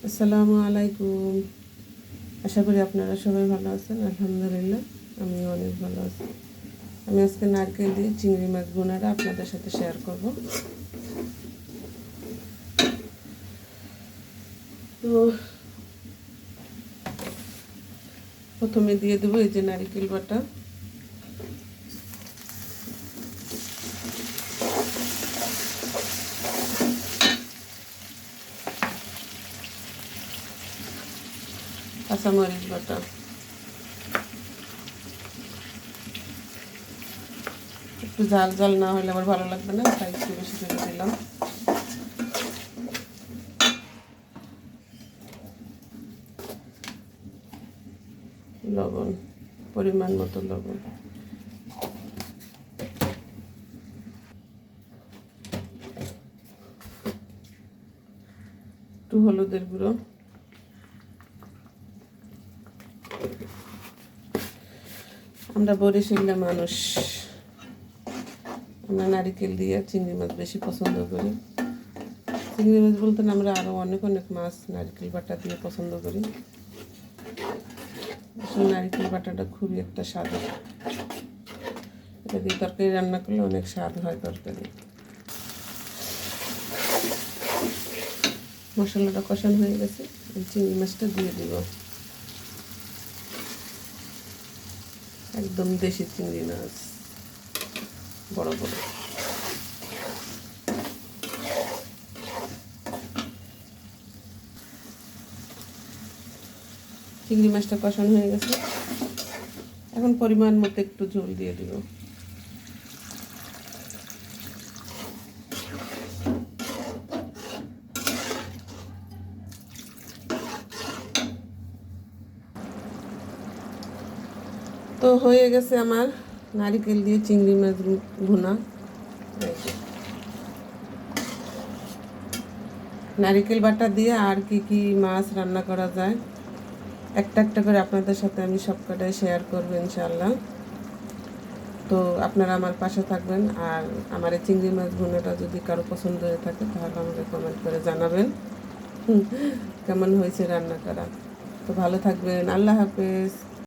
আসসালামু আলাইকুম। আশা করি আপনারা সবাই ভালো আছেন। আলহামদুলিল্লাহ আমিও অনেক ভালো আছি। আমি আজকে নারকেল দিয়ে চিংড়ি মাছ ভুনাটা আপনাদের সাথে শেয়ার করব। তো প্রথমে দিয়ে দেবো এই যে নারকেল বাটা, কাঁচামরিচ বাটা, একটু ঝাল ঝাল না হলে আমার ভালো লাগবে না, তাই একটু বেশি করে দিলাম। লবণ, পরিমাণ মতো লবণ, একটু হলুদের গুঁড়ো, আমরা বরিশালের মানুষ, আমরা নারিকেল দিয়ে চিংড়ি মাছ বেশি পছন্দ করি। চিংড়ি মাছ বলতে আমরা আরও অনেক অনেক মাছ নারিকেল বাটা দিয়ে পছন্দ করি। আসলে নারিকেল বাটাটা খুবই একটা স্বাদ, এটা দিয়ে তরকারি রান্না করলে অনেক স্বাদ হয় তরকারি। মশলাটা কষানো হয়ে গেছে, এই চিংড়ি মাছটা দিয়ে দিব। একদম দেশি চিংড়ি মাছ, বড় বড়। চিংড়ি মাছটা কষানো হয়ে গেছে, এখন পরিমাণ মতো একটু ঝোল দিয়ে দিব। তো হয়ে গেছে আমার নারিকেল দিয়ে চিংড়ি মাছ ভুনা। নারিকেল বাটা দিয়ে আর কি কি মাছ রান্না করা যায় একটা একটা করে আপনাদের সাথে আমি সবকটাই শেয়ার করবো ইনশাআল্লাহ। তো আপনারা আমার পাশে থাকবেন, আর আমার এই চিংড়ি মাছ ভুনাটা যদি কারো পছন্দ হয়ে থাকে তাহলে আমাকে কমেন্ট করে জানাবেন কেমন হয়েছে রান্না করা। তো ভালো থাকবেন, আল্লাহ হাফেজ।